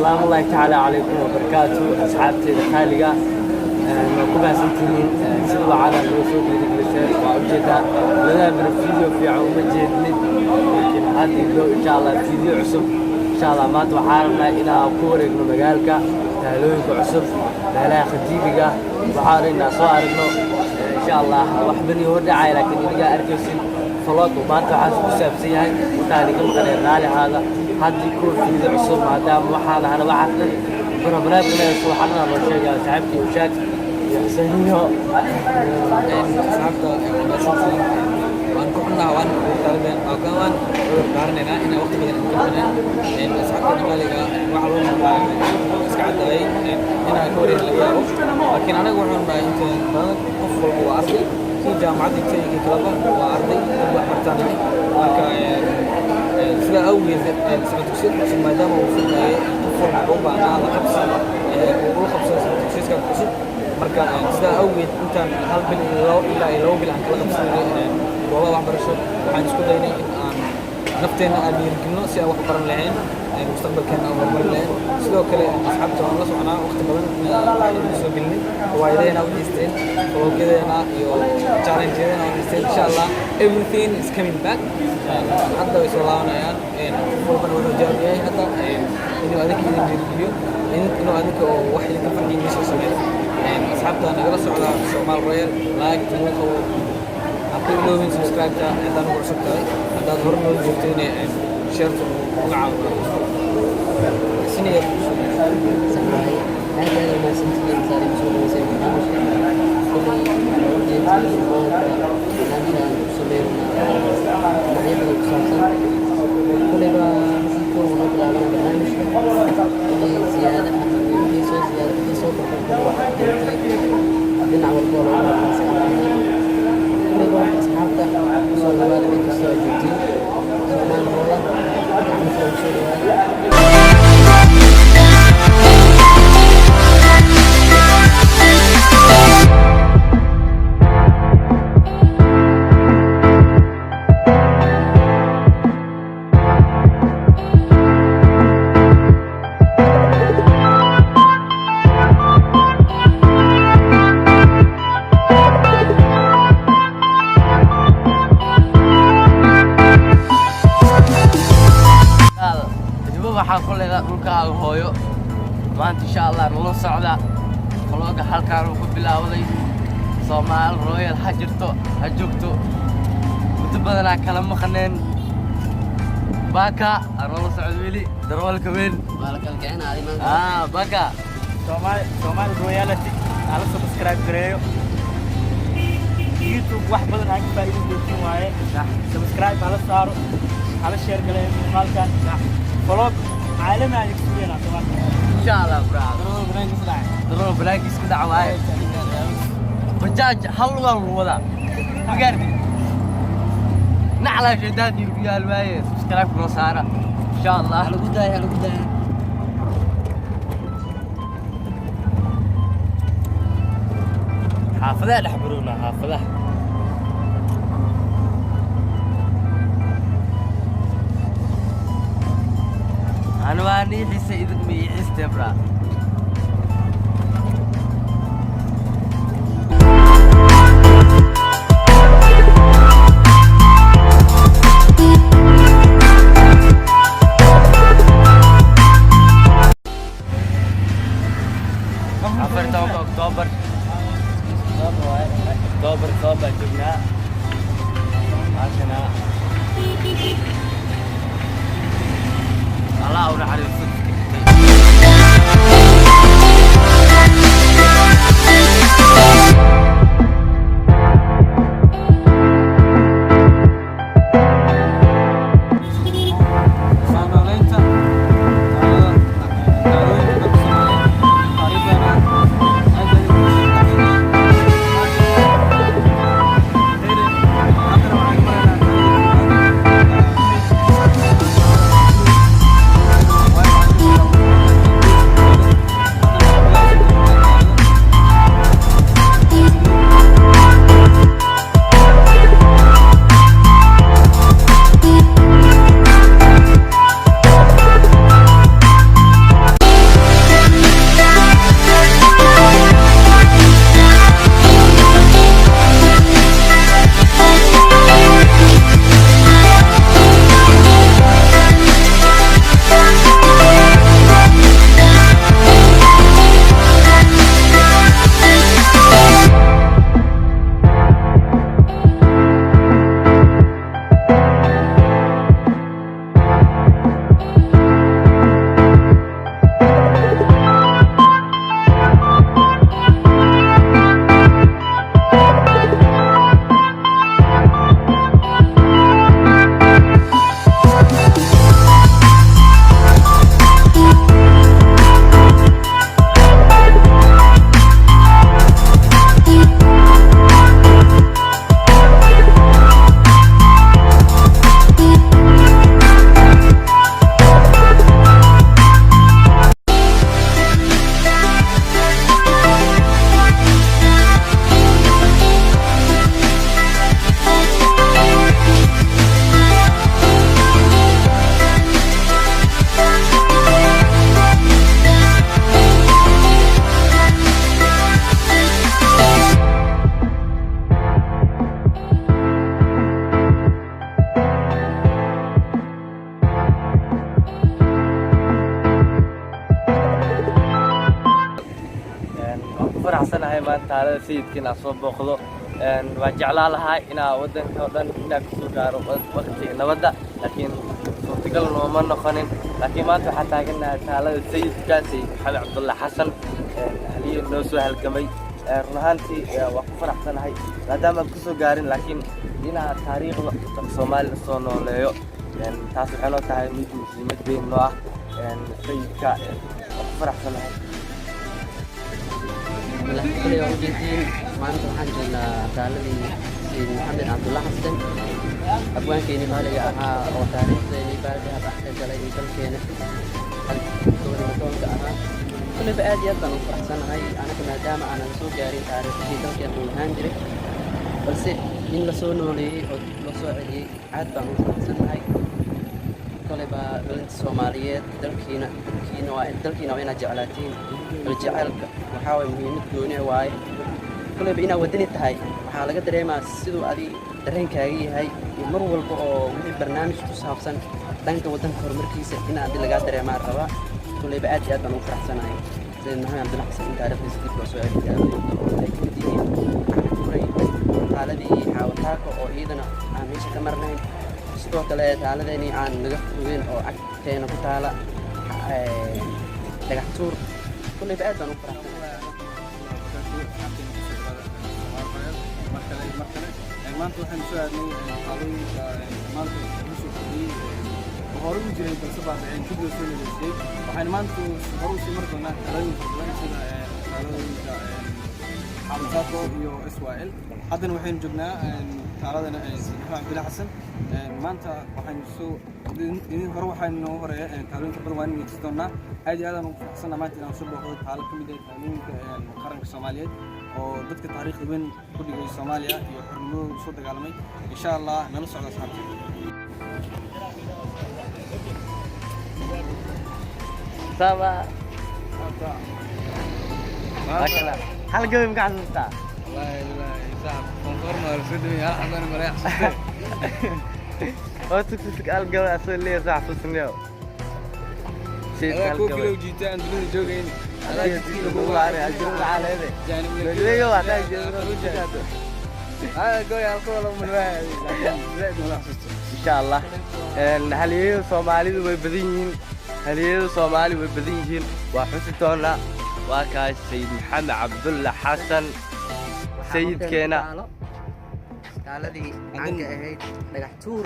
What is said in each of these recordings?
السلام الله تعالى عليكم وبركاته أصحابتي الخالقة كلها سنتين سلوا على الوصول للجلسات وأوجدها لنا من الفيديو في عموم جديد لكن هذه إن شاء الله فيديو عصب إن شاء الله ما توحارنا إلى كورك من مجالك تهلويك عصب لا خديبك وحارنا صارنا إن شاء الله وحبني ودعي لكن إذا أركسين فلوت وما توحاسب سابسيها وتاني كم قرينا لهذا هذا يكون فيديو عصب ما دام وحنا أنا وحنا برنامج من سبحانه وتعالى تعبتي وشات يحسنينه أصحابته وأن كنا وأن طالبين أو كمان قارننا إن وقت بدنا نكملنا إن أصحابنا مالك وعلوم إسقاط أي إن كوري اللي لكن أنا أقول إن أنت أفضل هو أصلي في جامعة تيجي كلابا وأرضي وحرتاني لكن سلا أول سنة تكسير ثم دام وصلنا أفضل عقوبة على خمسة وقول خمسة سنة تكسير كان كسب marka sida awgeed intaan hal bil ilaa 2 bil aan kala qabsanay goobaha waxbarasho waxaan isku daynay in aan nafteena aan dhiirigelino si aan wax baran lahayn mustaqbalkeena aan horumar lahayn sidoo kale asxaabta waan la soconaa waqti badan inaan soo gelinay waayadeena u haysteen qologedeena iyo challengedeena u haysteen insha Allah everything is coming back hadda way soo laabanayaan walbana wuxuu jawaabiyay hadda inuu adinka idin dhiirigeliyo inuu adinka wax idinka farqiin soo sameeyo أصحابنا نقرأ على Somali royal لايك تلقوا أعطوا لهم سبسكرايب تا عندنا نقرأ شكرا عندنا ظهور نقول جبتيني شيرت وقعوا سنية سماعي هذا ما سنتين صار يسوون زي ما كل زيادة في صوت من عمل قول كل واحد أصحابته صار بالي من كسر جديد زمان هو مثل شو waxaan ku leeyahay dhulkaada hooyo maanta insha Allah nala socda qologa halkaan uu ku bilaawday Somali royal ha jirto ha joogto muddo badan aan kala maqneen baka nala socdo weli darwalka weyn kala kicin aadi maanta baka Somali royalty ala subscribe gareeyo YouTube wax badan aan ka faa'iido doontiin waaye subscribe ala saaro ala share gareeyo halkaan فلوك عالمي عليك سوينا طبعا ان شاء الله ضروري بلاقي كده معايا بجاج حلوه ولا بقربي نعلى جداد يربيها الوايس اشتراك بنصارى ان شاء الله على قدايه على قدايه حافظه نحبرونا حافظه أنا واني حس إذا مي استبرا عفرت أكتوبر جبنا عشان الله أورا على الصدق faraxsanahay maanta taalada sayidka inaan soo booqdo waan jeclaa lahaa inaa waddanka oo dhan inaan kusoo gaaro waqtiga nabadda laakiin suurtagal nooma noqonin laakiin maanta waxaa taaganahay taalada sayidka sayid maxamed cabdulla xasan haliyey noo soo halgamay run ahaantii waan ku faraxsanahay maadaama aan kusoo gaarin laakiin inaa taariikhda dalka Soomaaliya soo nooleeyo taas waxay noo tahay mid muhiimad weyn noo ah sayidka waan ku faraxsanahay كل يوم جديد ما أنت حنجنا تعلمي سيد محمد عبد الله حسن أبوان كيني مالي أها أو تاريخ زيني بعدها بحث جلي كل كيني دوري مكون كأها كل بقى جدا وفرحسن هاي أنا كنا جامعة أنا مسوق جاري تعرف في كل كيني الهانجري بس إن لسونو لي أو لسوا علي عاد بقى وفرحسن هاي كل بقى بنت الصوماليات دلكينا وين جعلاتين الجعل وحاول مهمة دوني واي كل بينا ودني تهاي وحاول قدر ما سيدو أدي درين كاي هاي مر والبو وحي برنامج تصابسن دانك ودن كورمركيس إن أدي لقدر ما ربا كل بقى جاد بنو فرح سنة هاي زي إنها عبد الله حسن تعرف نسيت بسوي على دي حاول تاكو أو إيدنا عن ميش كمرنين سيدو كلا على ديني عن نقف وين أو عكتين وكتالا دكتور كل بقى بنو فرح maanta waxaan soo aadnay qaadoyinka maanta wuxuu soo hore u jiray balse baa dib loo soo leeyahay waxaan maanta hore u sii mar doonaa qaadoyinka badan sida qaadoyinka xabsaako iyo Israel haddana waxaan joognaa taaladana Cabdilla Xasan maanta waxaan soo hore waxaan noo horeeyay qaadoyinka badan waan inuu doonaa aad iyo aad aan u faraxsanahay maanta inaan soo booqdo taalo kamid ah qaadoyinka qaranka Soomaaliyeed oo dadka taariikhda weyn ku dhigay Soomaaliya iyo xornimada soo dagaalamay insha Allah nala socdo saarto sama makala halgamay ma xasuusta wallahi saab konforma rasuulmi aan mareex oo tuk halgamay asoo leeyahay sax xasuusniyo sayid halgamay kilo jiitaan dunida joogeen إن شاء الله هاليو Somali way badan yihiin هاليو Somali way badan yihiin waa xusitoona waa kaas sayid maxamed cabdulla xasan sayidkeena taaladii عنك أهيد دكتور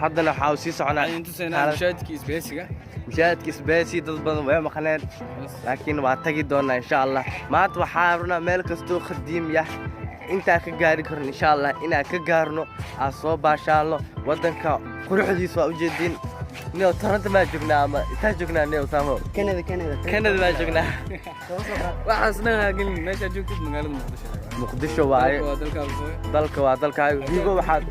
haddana waxa uu sii soconaa inta seenaa mushahadkii isbeesiga مشاهدك سبيسي ضد وين مخنين لكن واتقي دونا إن شاء الله ما توحارنا ملك استو خديم يح أنت كجاري كرن إن شاء الله إنا كجارنو أصوب إن شاء الله ودنك قروح دي سوا وجدين نيو ترى ما جبنا ما تجبنا نيو سامو كندا ما جبنا وحسنا قل ماشي جوكت مقالة مقدشة واي دلك هيبو واحد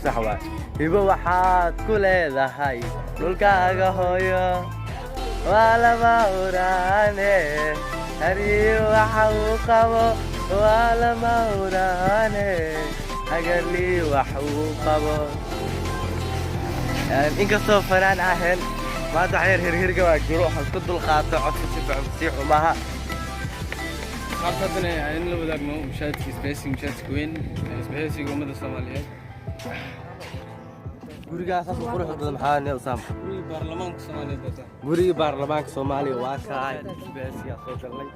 صح واي هيبو واحد كل هذا هاي dhulkaada hooyo waa lama huraane hariyo waxa uu qabo waa lama huraane agarli wax uu qabo inkastoo fanaan ahayn maanta xeer hirhirga waa jiro waxaan ku dulqaato codka si fiican si xumaha qaabtana in la wadaagno mushahadkii mushahadka weyn isbahaysiga ummada Soomaaliyeed gurigaas aad qurux badan maxaa neew saam guriga baarlamaanka Soomaaliya waa kaay isbahaysiga soo galnay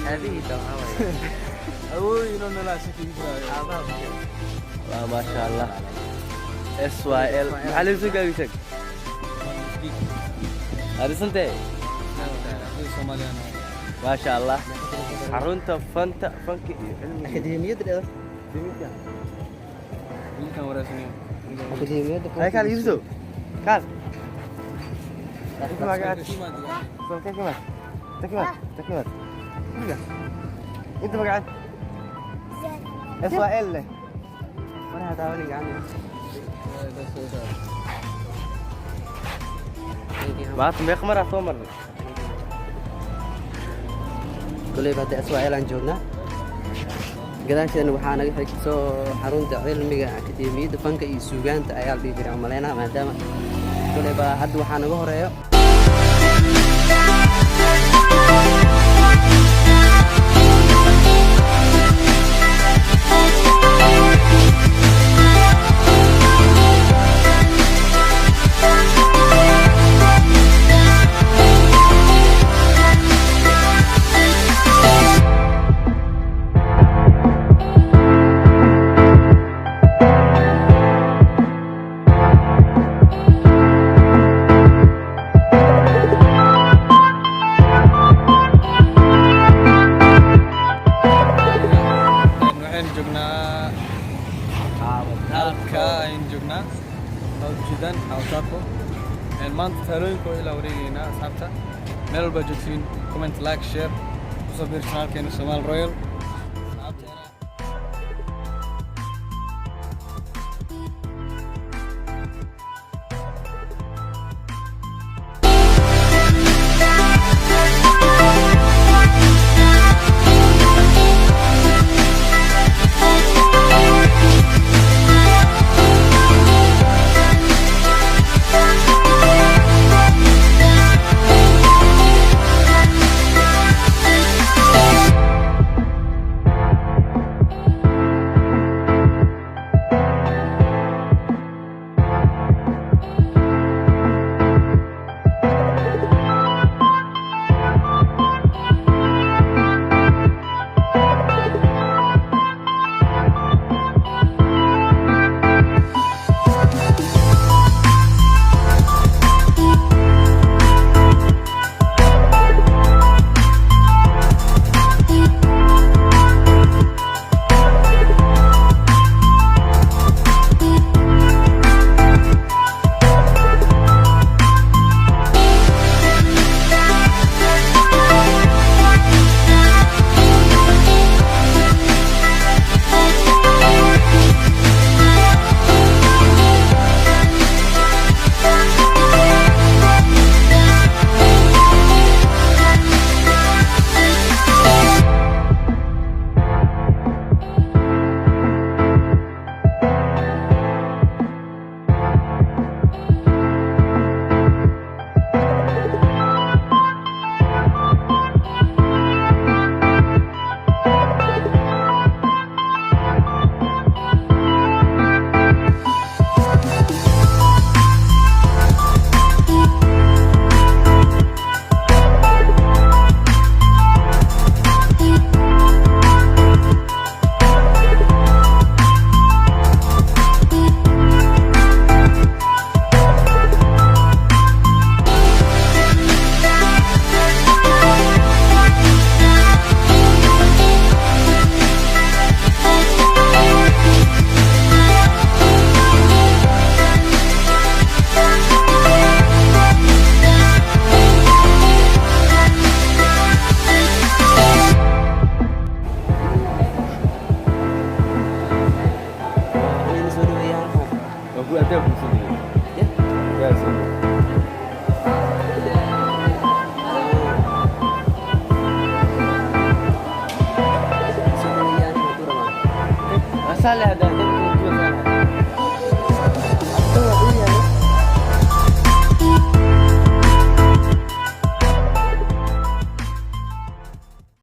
هذه توها أوي إنه لا شيء ما شاء الله SYL على سوق أبيك هذا سنتي Somali ما شاء الله حرونتا فنك أكاديمية ده ini kan orang sini. أكاديمية ده هاي كان يوسف كان ما قاعد Cuma dia. تكمل تكمل انت ما قاعد SYL له وانا هتعاوني عني بعد ما يخمر أصومر كل بعد أسواق عن جونا قداشنا وحنا نحكي سو حرونت علمي أكاديمية فنك يسوقان تعيال بيجري عملنا ما دام كل بعد حد وحنا جهريو جدا حاوتاكو maanta talooyinkooda ilaa wareegaynaa asxaabta meel walba joogtiin comment like share kusoo biir channelkeena Somali Royal أبو أدب مسلم. يا. سهل هذا